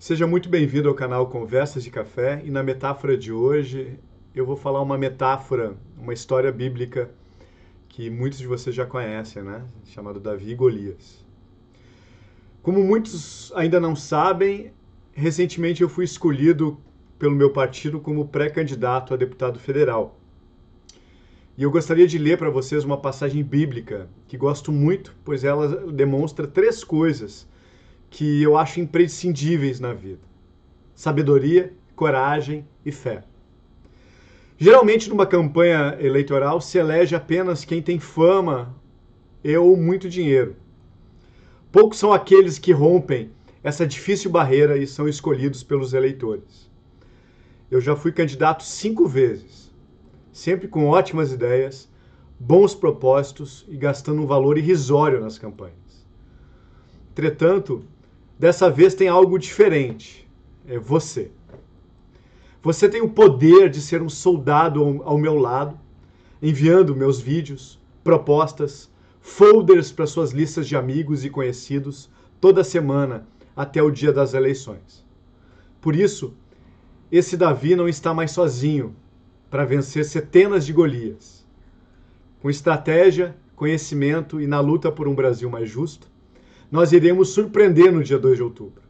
Seja muito bem-vindo ao canal Conversas de Café e na metáfora de hoje eu vou falar uma metáfora, uma história bíblica que muitos de vocês já conhecem, né? Chamado Davi e Golias. Como muitos ainda não sabem, recentemente eu fui escolhido pelo meu partido como pré-candidato a deputado federal. E eu gostaria de ler para vocês uma passagem bíblica que gosto muito, pois ela demonstra três coisas que eu acho imprescindíveis na vida: sabedoria, coragem e fé. Geralmente, numa campanha eleitoral, se elege apenas quem tem fama ou muito dinheiro. Poucos são aqueles que rompem essa difícil barreira e são escolhidos pelos eleitores. Eu já fui candidato 5 vezes, sempre com ótimas ideias, bons propósitos e gastando um valor irrisório nas campanhas. Entretanto, dessa vez tem algo diferente. É você. Você tem o poder de ser um soldado ao meu lado, enviando meus vídeos, propostas, folders para suas listas de amigos e conhecidos toda semana até o dia das eleições. Por isso, esse Davi não está mais sozinho para vencer centenas de Golias. Com estratégia, conhecimento e na luta por um Brasil mais justo, nós iremos surpreender no dia 2 de outubro.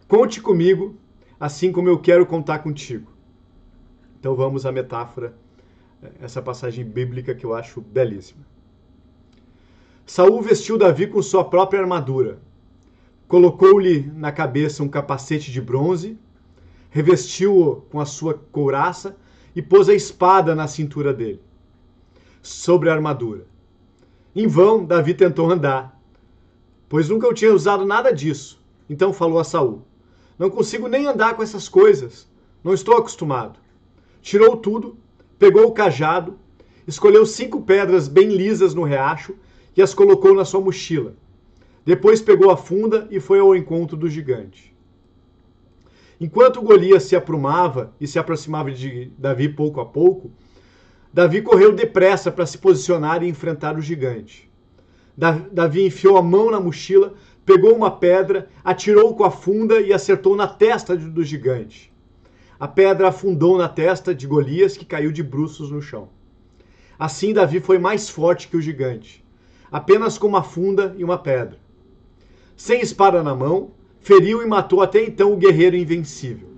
Conte comigo, assim como eu quero contar contigo. Então vamos à metáfora, essa passagem bíblica que eu acho belíssima. Saul vestiu Davi com sua própria armadura, colocou-lhe na cabeça um capacete de bronze, revestiu-o com a sua couraça e pôs a espada na cintura dele, sobre a armadura. Em vão, Davi tentou andar, pois nunca eu tinha usado nada disso. Então falou a Saul: não consigo nem andar com essas coisas, não estou acostumado. Tirou tudo, pegou o cajado, escolheu 5 pedras bem lisas no riacho e as colocou na sua mochila. Depois pegou a funda e foi ao encontro do gigante. Enquanto Golias se aprumava e se aproximava de Davi pouco a pouco, Davi correu depressa para se posicionar e enfrentar o gigante. Davi enfiou a mão na mochila, pegou uma pedra, atirou com a funda e acertou na testa do gigante. A pedra afundou na testa de Golias, que caiu de bruços no chão. Assim, Davi foi mais forte que o gigante, apenas com uma funda e uma pedra. Sem espada na mão, feriu e matou até então o guerreiro invencível.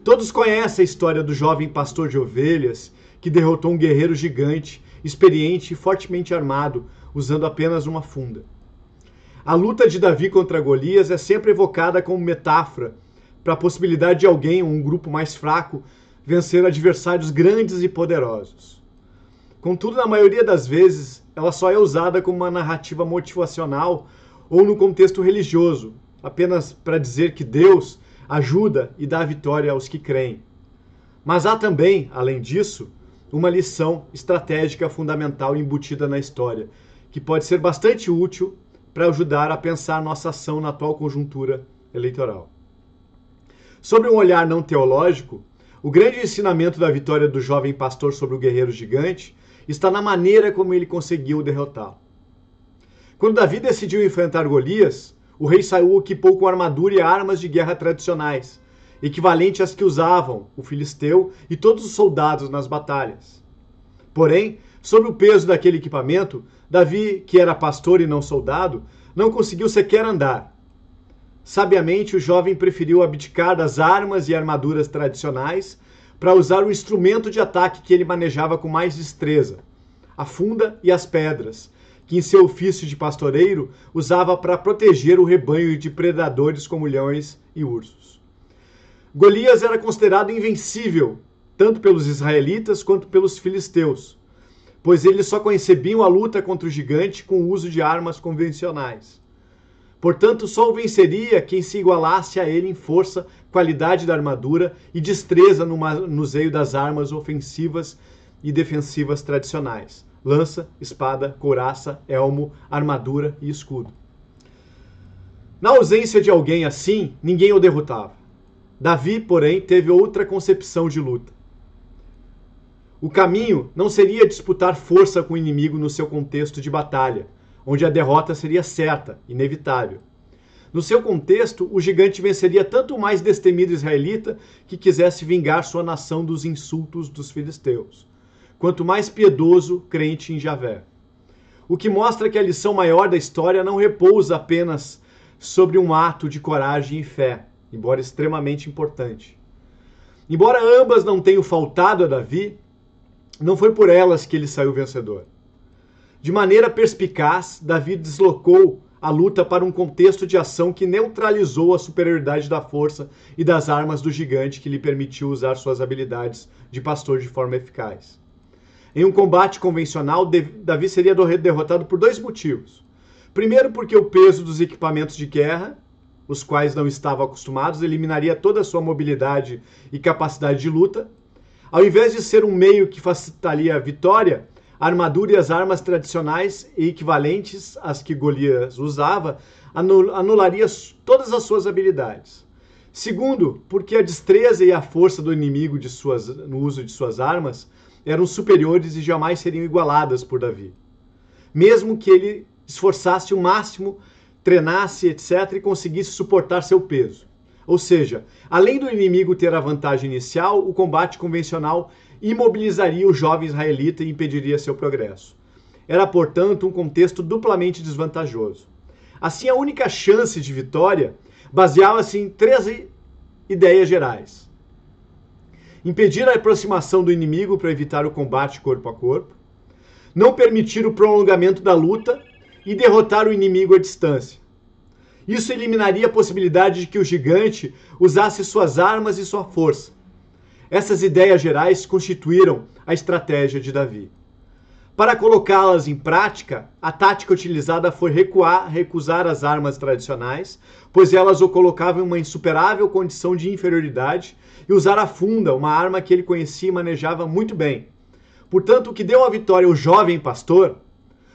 Todos conhecem a história do jovem pastor de ovelhas que derrotou um guerreiro gigante, experiente e fortemente armado, usando apenas uma funda. A luta de Davi contra Golias é sempre evocada como metáfora para a possibilidade de alguém ou um grupo mais fraco vencer adversários grandes e poderosos. Contudo, na maioria das vezes, ela só é usada como uma narrativa motivacional ou no contexto religioso, apenas para dizer que Deus ajuda e dá a vitória aos que creem. Mas há também, além disso, uma lição estratégica fundamental embutida na história, que pode ser bastante útil para ajudar a pensar nossa ação na atual conjuntura eleitoral. Sobre um olhar não teológico, o grande ensinamento da vitória do jovem pastor sobre o guerreiro gigante está na maneira como ele conseguiu derrotá-lo. Quando Davi decidiu enfrentar Golias, o rei Saul equipou com armadura e armas de guerra tradicionais, equivalente às que usavam o filisteu e todos os soldados nas batalhas. Porém, sob o peso daquele equipamento, Davi, que era pastor e não soldado, não conseguiu sequer andar. Sabiamente, o jovem preferiu abdicar das armas e armaduras tradicionais para usar o instrumento de ataque que ele manejava com mais destreza, a funda e as pedras, que em seu ofício de pastoreiro usava para proteger o rebanho de predadores como leões e ursos. Golias era considerado invencível, tanto pelos israelitas quanto pelos filisteus, pois eles só concebiam a luta contra o gigante com o uso de armas convencionais. Portanto, só o venceria quem se igualasse a ele em força, qualidade da armadura e destreza no manuseio das armas ofensivas e defensivas tradicionais: lança, espada, couraça, elmo, armadura e escudo. Na ausência de alguém assim, ninguém o derrotava. Davi, porém, teve outra concepção de luta. O caminho não seria disputar força com o inimigo no seu contexto de batalha, onde a derrota seria certa, inevitável. No seu contexto, o gigante venceria tanto o mais destemido israelita que quisesse vingar sua nação dos insultos dos filisteus, quanto mais piedoso crente em Javé. O que mostra que a lição maior da história não repousa apenas sobre um ato de coragem e fé, embora extremamente importante. Embora ambas não tenham faltado a Davi, não foi por elas que ele saiu vencedor. De maneira perspicaz, Davi deslocou a luta para um contexto de ação que neutralizou a superioridade da força e das armas do gigante, que lhe permitiu usar suas habilidades de pastor de forma eficaz. Em um combate convencional, Davi seria derrotado por dois motivos. Primeiro, porque o peso dos equipamentos de guerra, os quais não estavam acostumados, eliminaria toda a sua mobilidade e capacidade de luta. Ao invés de ser um meio que facilitaria a vitória, a armadura e as armas tradicionais e equivalentes às que Golias usava anularia todas as suas habilidades. Segundo, porque a destreza e a força do inimigo no uso de suas armas eram superiores e jamais seriam igualadas por Davi. Mesmo que ele esforçasse o máximo, treinasse, etc., e conseguisse suportar seu peso. Ou seja, além do inimigo ter a vantagem inicial, o combate convencional imobilizaria o jovem israelita e impediria seu progresso. Era, portanto, um contexto duplamente desvantajoso. Assim, a única chance de vitória baseava-se em 13 ideias gerais. Impedir a aproximação do inimigo para evitar o combate corpo a corpo, não permitir o prolongamento da luta e derrotar o inimigo à distância. Isso eliminaria a possibilidade de que o gigante usasse suas armas e sua força. Essas ideias gerais constituíram a estratégia de Davi. Para colocá-las em prática, a tática utilizada foi recusar as armas tradicionais, pois elas o colocavam em uma insuperável condição de inferioridade, e usar a funda, uma arma que ele conhecia e manejava muito bem. Portanto, o que deu a vitória ao jovem pastor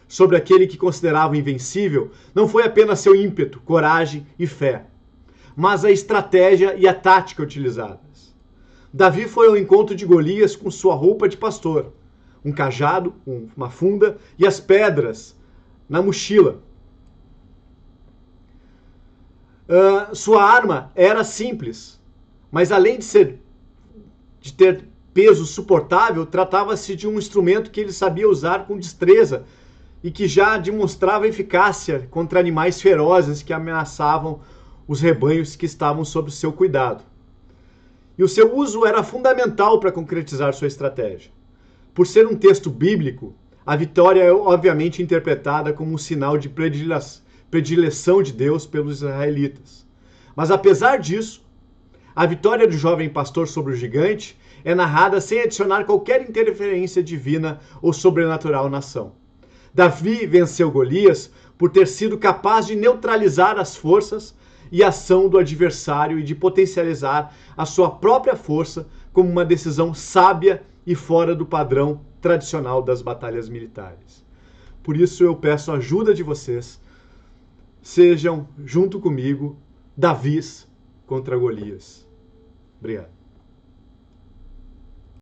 sobre aquele que considerava invencível não foi apenas seu ímpeto, coragem e fé, mas a estratégia e a tática utilizadas. Davi foi ao encontro de Golias com sua roupa de pastor, um cajado, uma funda e as pedras na mochila. Sua arma era simples, mas além de ter peso suportável, tratava-se de um instrumento que ele sabia usar com destreza e que já demonstrava eficácia contra animais ferozes que ameaçavam os rebanhos que estavam sob o seu cuidado. E o seu uso era fundamental para concretizar sua estratégia. Por ser um texto bíblico, a vitória é obviamente interpretada como um sinal de predileção de Deus pelos israelitas. Mas apesar disso, a vitória do jovem pastor sobre o gigante é narrada sem adicionar qualquer interferência divina ou sobrenatural na ação. Davi venceu Golias por ter sido capaz de neutralizar as forças e ação do adversário e de potencializar a sua própria força como uma decisão sábia e fora do padrão tradicional das batalhas militares. Por isso eu peço a ajuda de vocês. Sejam, junto comigo, Davis contra Golias. Obrigado.